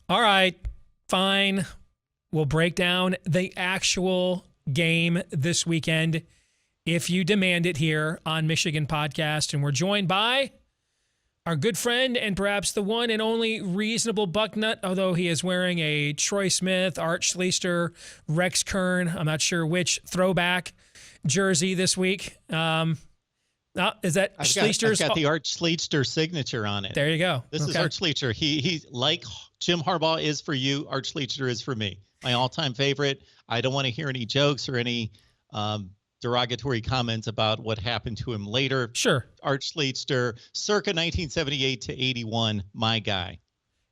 All right, fine. We'll break down the actual game this weekend if you demand it here on Michigan Podcast. And we're joined by our good friend and perhaps the one and only reasonable Bucknut, although he is wearing a Troy Smith, Art Schlichter, Rex Kern, I'm not sure which throwback jersey this week. Is that Schlichter's? I've got the Art Schlichter signature on it. There you go. This is Art Schlichter. He's like Jim Harbaugh is for you, Art Schlichter is for me. My all-time favorite. I don't want to hear any jokes or any derogatory comments about what happened to him later. Sure. Art Schlichter, circa 1978 to 81, my guy.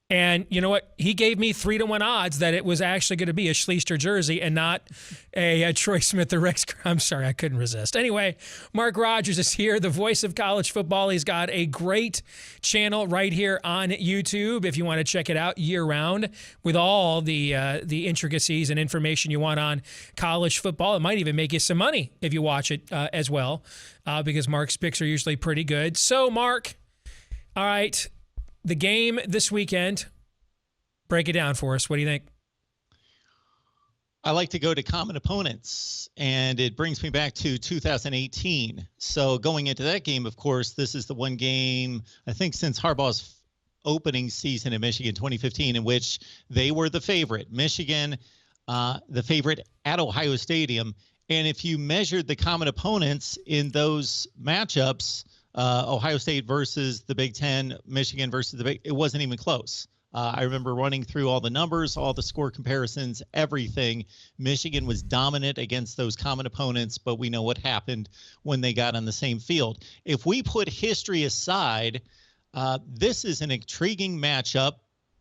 And you know what? He gave me 3-1 odds that it was actually going to be a Schlichter jersey and not a Troy Smith or Rex. I'm sorry, I couldn't resist. Anyway, Mark Rogers is here, the voice of college football. He's got a great channel right here on YouTube if you want to check it out year-round with all the intricacies and information you want on college football. It might even make you some money if you watch it as well because Mark's picks are usually pretty good. So, Mark, all right, the game this weekend, break it down for us. What do you think? I like to go to common opponents, and it brings me back to 2018. So going into that game, of course, this is the one game, I think, since Harbaugh's opening season in Michigan 2015, in which they were the favorite. Michigan, the favorite at Ohio Stadium. And if you measured the common opponents in those matchups, Ohio State versus the Big Ten, Michigan versus it wasn't even close. I remember running through all the numbers, all the score comparisons, everything. Michigan was dominant against those common opponents, but we know what happened when they got on the same field. If we put history aside, this is an intriguing matchup.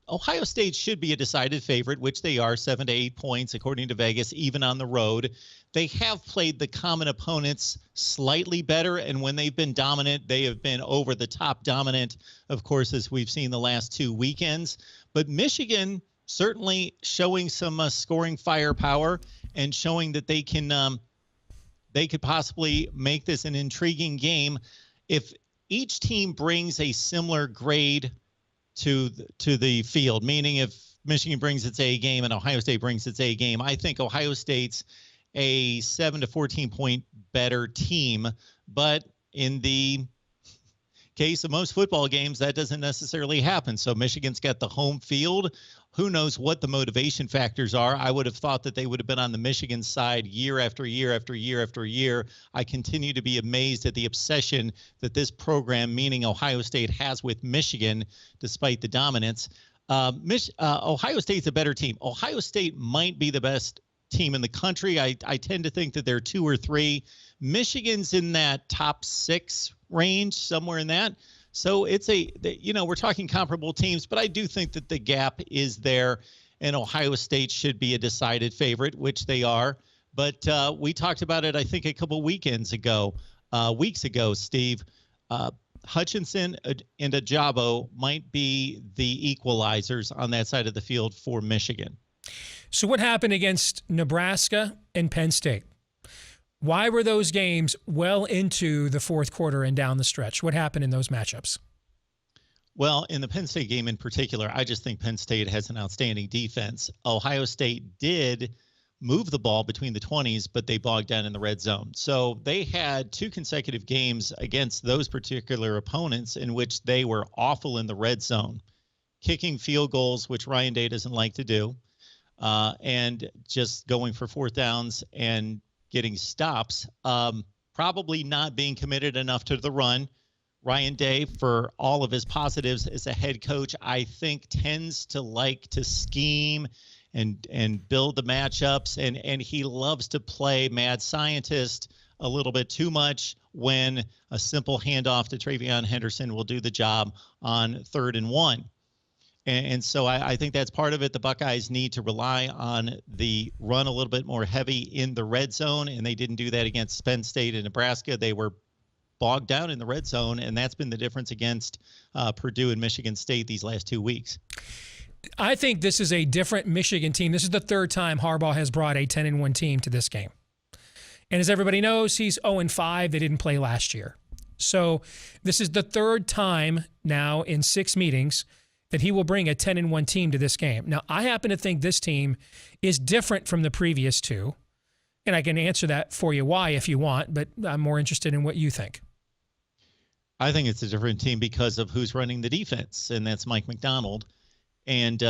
Ohio State should be a decided favorite, which they are, 7 to 8 points, according to Vegas, even on the road. They have played the common opponents slightly better, and when they've been dominant, they have been over the top dominant, of course, as we've seen the last 2 weekends. But Michigan certainly showing some scoring firepower and showing that they could possibly make this an intriguing game. If each team brings a similar grade to the field, meaning if Michigan brings its A game and Ohio State brings its A game, I think Ohio State's a 7 to 14 point better team. But in the case of most football games, that doesn't necessarily happen. So Michigan's got the home field. Who knows what the motivation factors are? I would have thought that they would have been on the Michigan side year after year after year after year. I continue to be amazed at the obsession that this program, meaning Ohio State, has with Michigan, despite the dominance. Ohio State's a better team. Ohio State might be the best team in the country. I tend to think that they're 2 or 3. Michigan's in that top 6 range, somewhere in that. So it's we're talking comparable teams, but I do think that the gap is there, and Ohio State should be a decided favorite, which they are. But we talked about it, I think, a couple weeks ago, Steve. Hutchinson and Ajabo might be the equalizers on that side of the field for Michigan. So what happened against Nebraska and Penn State? Why were those games well into the fourth quarter and down the stretch? What happened in those matchups? Well, in the Penn State game in particular, I just think Penn State has an outstanding defense. Ohio State did move the ball between the 20s, but they bogged down in the red zone. So they had 2 consecutive games against those particular opponents in which they were awful in the red zone, kicking field goals, which Ryan Day doesn't like to do, and just going for 4th downs and getting stops, probably not being committed enough to the run. Ryan Day, for all of his positives as a head coach, I think tends to like to scheme and build the matchups, and he loves to play mad scientist a little bit too much when a simple handoff to Travion Henderson will do the job on 3rd and 1. And so I think that's part of it. The Buckeyes need to rely on the run a little bit more heavy in the red zone, and they didn't do that against Penn State and Nebraska. They were bogged down in the red zone, and that's been the difference against Purdue and Michigan State these last 2 weeks. I think this is a different Michigan team. This is the 3rd time Harbaugh has brought a 10-1 team to this game. And as everybody knows, he's 0-5. They didn't play last year. So this is the 3rd time now in 6 meetings that he will bring a 10-1 team to this game. Now, I happen to think this team is different from the previous two, and I can answer that for you why if you want, but I'm more interested in what you think. I think it's a different team because of who's running the defense, and that's Mike Macdonald. And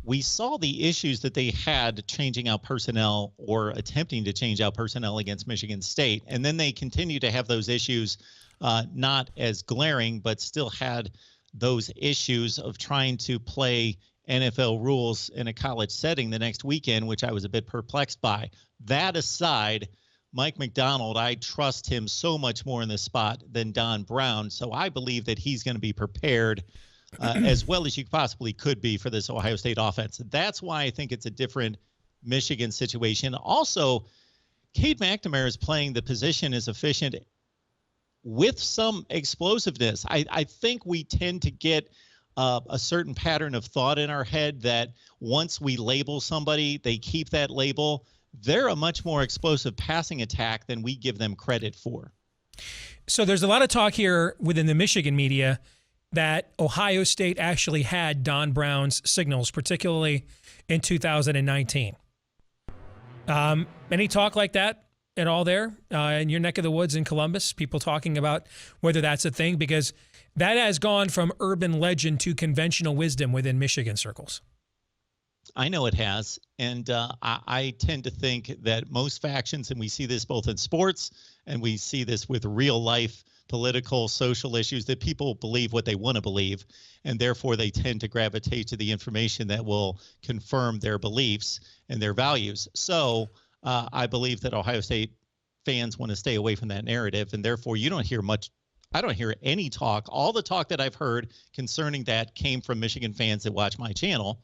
we saw the issues that they had changing out personnel or attempting to change out personnel against Michigan State. And then they continue to have those issues, not as glaring, but still had those issues of trying to play NFL rules in a college setting the next weekend, which I was a bit perplexed by. That aside, Mike Macdonald, I trust him so much more in this spot than Don Brown. So I believe that he's going to be prepared as well as you possibly could be for this Ohio State offense. That's why I think it's a different Michigan situation. Also, Cade McNamara is playing the position as efficient with some explosiveness. I think we tend to get a certain pattern of thought in our head that once we label somebody, they keep that label. They're a much more explosive passing attack than we give them credit for. So there's a lot of talk here within the Michigan media that Ohio State actually had Don Brown's signals, particularly in 2019. Any talk like that at all there in your neck of the woods in Columbus? People talking about whether that's a thing? Because that has gone from urban legend to conventional wisdom within Michigan circles. I know it has, and I tend to think that most factions, and we see this both in sports and we see this with real life political, social issues, that people believe what they want to believe, and therefore they tend to gravitate to the information that will confirm their beliefs and their values. So I believe that Ohio State fans want to stay away from that narrative, and therefore you don't hear much. I don't hear any talk. All the talk that I've heard concerning that came from Michigan fans that watch my channel.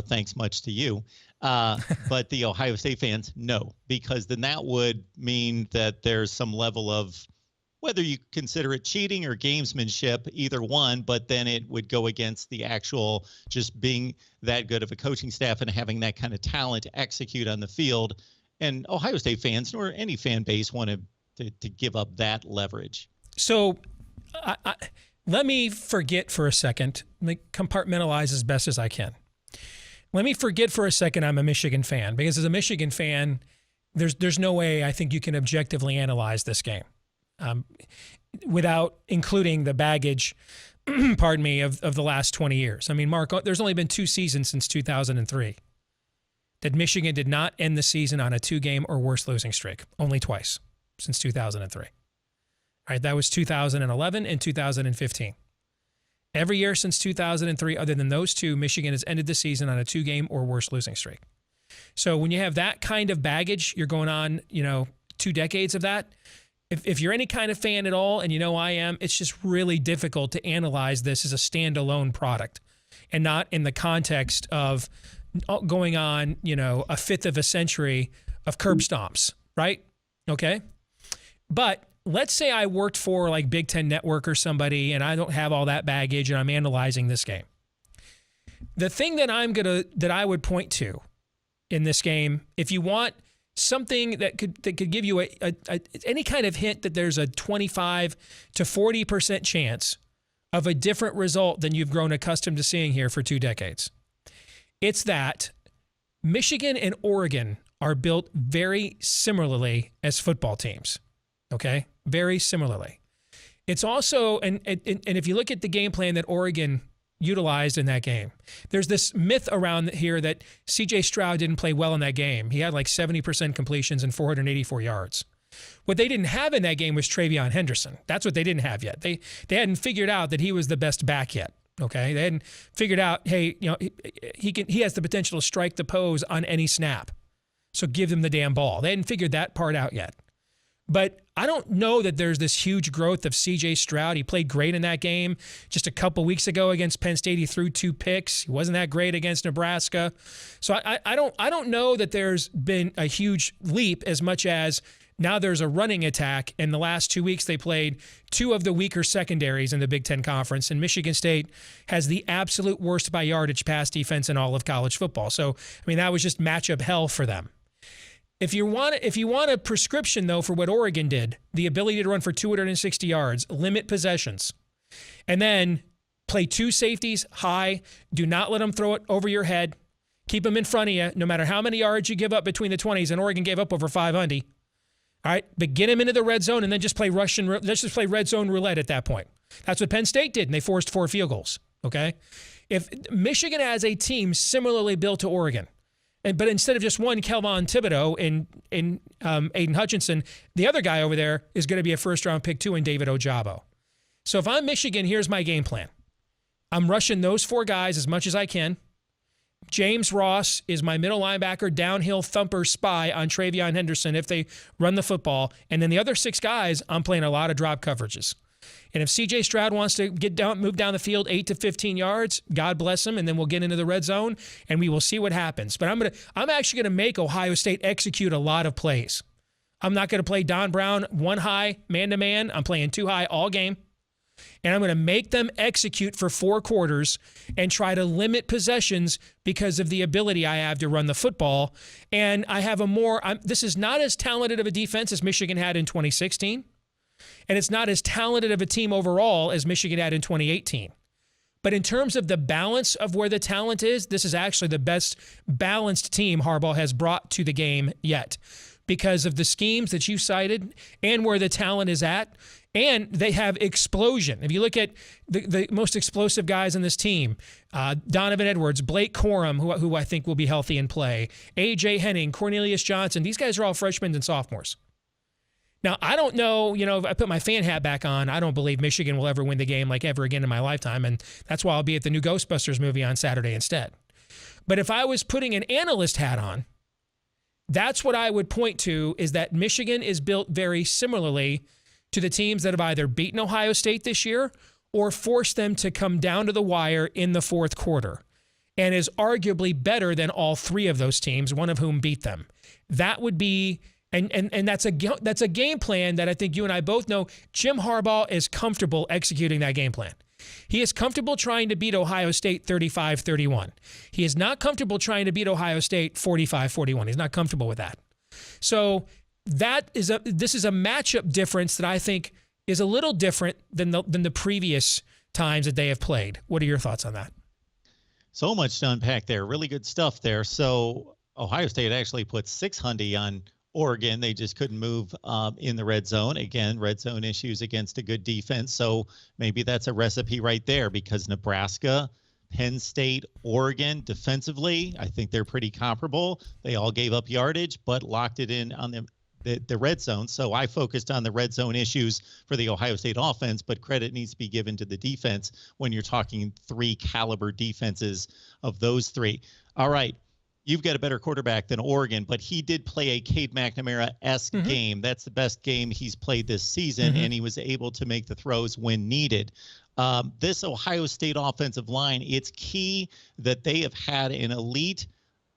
Thanks much to you. But the Ohio State fans, no, because then that would mean that there's some level of, whether you consider it cheating or gamesmanship, either one, but then it would go against the actual just being that good of a coaching staff and having that kind of talent to execute on the field. And Ohio State fans, nor any fan base, wanted to give up that leverage. So let me forget for a second, compartmentalize as best as I can. Let me forget for a second I'm a Michigan fan, because as a Michigan fan, there's no way I think you can objectively analyze this game without including the baggage, pardon me, of the last 20 years. I mean, Mark, there's only been 2 seasons since 2003 that Michigan did not end the season on a 2-game or worse losing streak. Only twice since 2003. All right, that was 2011 and 2015. Every year since 2003, other than those 2, Michigan has ended the season on a 2-game or worse losing streak. So when you have that kind of baggage, you're going on, 2 decades of that. If you're any kind of fan at all, and I am, it's just really difficult to analyze this as a standalone product and not in the context of going on, a fifth of a century of curb stomps, right? Okay. But let's say I worked for like Big Ten Network or somebody, and I don't have all that baggage, and I'm analyzing this game. The thing that I would point to in this game, if you want something that could give you any kind of hint that there's a 25 to 40% chance of a different result than you've grown accustomed to seeing here for 2 decades, it's that Michigan and Oregon are built very similarly as football teams. Okay, very similarly. It's also, and if you look at the game plan that Oregon utilized in that game, there's this myth around here that C.J. Stroud didn't play well in that game. He had like 70% completions and 484 yards. What they didn't have in that game was Travion Henderson. That's what they didn't have yet. They hadn't figured out that he was the best back yet. Okay, they hadn't figured out, hey, he has the potential to strike the pose on any snap. So give him the damn ball. They hadn't figured that part out yet. But I don't know that there's this huge growth of C.J. Stroud. He played great in that game. Just a couple weeks ago against Penn State, he threw 2 picks. He wasn't that great against Nebraska. So I don't know that there's been a huge leap as much as now there's a running attack. In the last 2 weeks, they played 2 of the weaker secondaries in the Big Ten Conference, and Michigan State has the absolute worst by yardage pass defense in all of college football. So, I mean, that was just matchup hell for them. If you want a prescription, though, for what Oregon did, the ability to run for 260 yards, limit possessions, and then Play 2 safeties high. Do not let them throw it over your head. Keep them in front of you, no matter how many yards you give up between the 20s. And Oregon gave up over 500. All right, but get him into the red zone and then just play let's just play red zone roulette at that point. That's what Penn State did, and they forced 4 field goals. Okay, if Michigan has a team similarly built to Oregon, but instead of just one Kelvon Thibodeau and Aiden Hutchinson, the other guy over there is going to be a first-round pick too in David Ojabo. So if I'm Michigan, here's my game plan. I'm rushing those 4 guys as much as I can. James Ross is my middle linebacker, downhill thumper spy on Travion Henderson if they run the football. And then the other 6 guys, I'm playing a lot of drop coverages. And if C.J. Stroud wants to move down the field 8 to 15 yards, God bless him, and then we'll get into the red zone, and we will see what happens. But I'm actually going to make Ohio State execute a lot of plays. I'm not going to play Don Brown 1 high, man-to-man. I'm playing 2 high all game. And I'm going to make them execute for 4 quarters and try to limit possessions because of the ability I have to run the football. And I have this is not as talented of a defense as Michigan had in 2016. And it's not as talented of a team overall as Michigan had in 2018. But in terms of the balance of where the talent is, this is actually the best balanced team Harbaugh has brought to the game yet because of the schemes that you cited and where the talent is at. And they have explosion. If you look at the most explosive guys on this team, Donovan Edwards, Blake Corum, who I think will be healthy and play, A.J. Henning, Cornelius Johnson, these guys are all freshmen and sophomores. Now, I don't know, if I put my fan hat back on, I don't believe Michigan will ever win the game like ever again in my lifetime, and that's why I'll be at the new Ghostbusters movie on Saturday instead. But if I was putting an analyst hat on, that's what I would point to, is that Michigan is built very similarly to the teams that have either beaten Ohio State this year or forced them to come down to the wire in the 4th quarter, and is arguably better than all 3 of those teams, one of whom beat them. That would be, and that's a game plan that I think you and I both know Jim Harbaugh is comfortable executing that game plan. He is comfortable trying to beat Ohio State 35-31. He is not comfortable trying to beat Ohio State 45-41. He's not comfortable with that. So this is a matchup difference that I think is a little different than the previous times that they have played. What are your thoughts on that? So much to unpack there. Really good stuff there. So Ohio State actually put 600 on Oregon. They just couldn't move in the red zone. Again, red zone issues against a good defense. So maybe that's a recipe right there, because Nebraska, Penn State, Oregon, defensively, I think they're pretty comparable. They all gave up yardage, but locked it in on the red zone. So I focused on the red zone issues for the Ohio State offense, but credit needs to be given to the defense when you're talking 3 caliber defenses of those 3. All right. You've got a better quarterback than Oregon, but he did play a Cade McNamara-esque game. That's the best game he's played this season, and he was able to make the throws when needed. This Ohio State offensive line, it's key that they have had an elite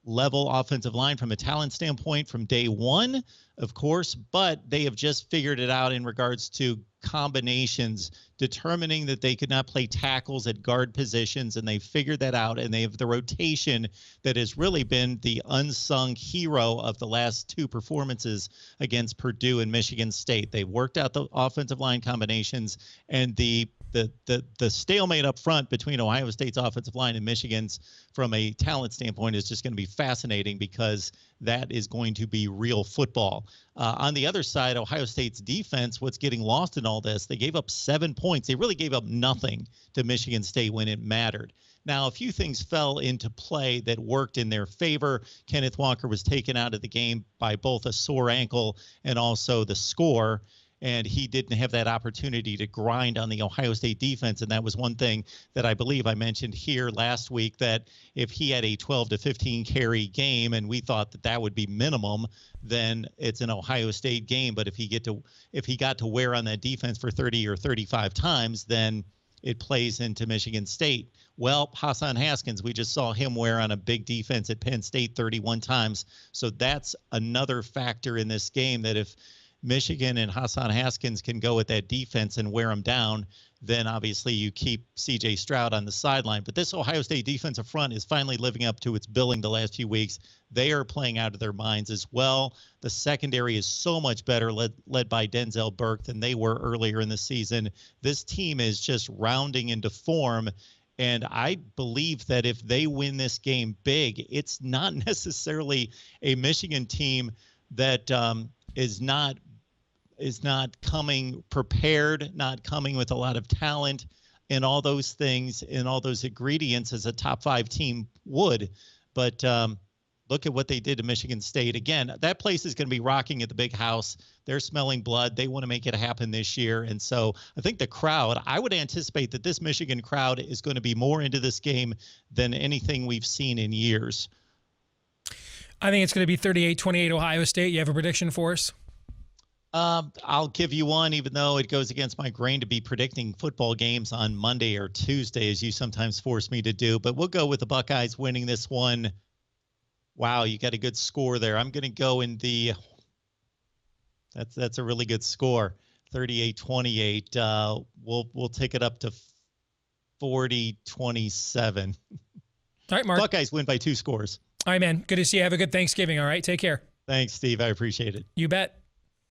level offensive line from a talent standpoint from day one, of course, but they have just figured it out in regards to combinations, determining that they could not play tackles at guard positions, and they figured that out, and they have the rotation that has really been the unsung hero of the last 2 performances against Purdue and Michigan State. They worked out the offensive line combinations, and the stalemate up front between Ohio State's offensive line and Michigan's from a talent standpoint is just going to be fascinating, because that is going to be real football. On the other side, Ohio State's defense, what's getting lost in all this, they gave up 7 points. They really gave up nothing to Michigan State when it mattered. Now, a few things fell into play that worked in their favor. Kenneth Walker was taken out of the game by both a sore ankle and also the score, and he didn't have that opportunity to grind on the Ohio State defense. And that was one thing that I believe I mentioned here last week, that if he had a 12 to 15 carry game, and we thought that that would be minimum, then it's an Ohio State game. But if he got to wear on that defense for 30 or 35 times, then it plays into Michigan State. Well, Hassan Haskins, we just saw him wear on a big defense at Penn State 31 times. So that's another factor in this game, that if Michigan and Hassan Haskins can go with that defense and wear them down, then obviously you keep C.J. Stroud on the sideline. But this Ohio State defensive front is finally living up to its billing the last few weeks. They are playing out of their minds as well. The secondary is so much better, led by Denzel Burke, than they were earlier in the season. This team is just rounding into form. And I believe that if they win this game big, it's not necessarily a Michigan team that is not coming prepared, not coming with a lot of talent and all those things and all those ingredients as a top 5 team would. But look at what they did to Michigan State. Again, that place is going to be rocking at the big house. They're smelling blood. They want to make it happen this year. And so I think the crowd, I would anticipate that this Michigan crowd is going to be more into this game than anything we've seen in years. I think it's going to be 38-28 Ohio State. You have a prediction for us? I'll give you one, even though it goes against my grain to be predicting football games on Monday or Tuesday, as you sometimes force me to do. But we'll go with the Buckeyes winning this one. Wow, you got a good score there. I'm going to go in the – that's a really good score, 38-28. We'll take it up to 40-27. All right, Mark. Buckeyes win by 2 scores. All right, man. Good to see you. Have a good Thanksgiving, all right? Take care. Thanks, Steve. I appreciate it. You bet.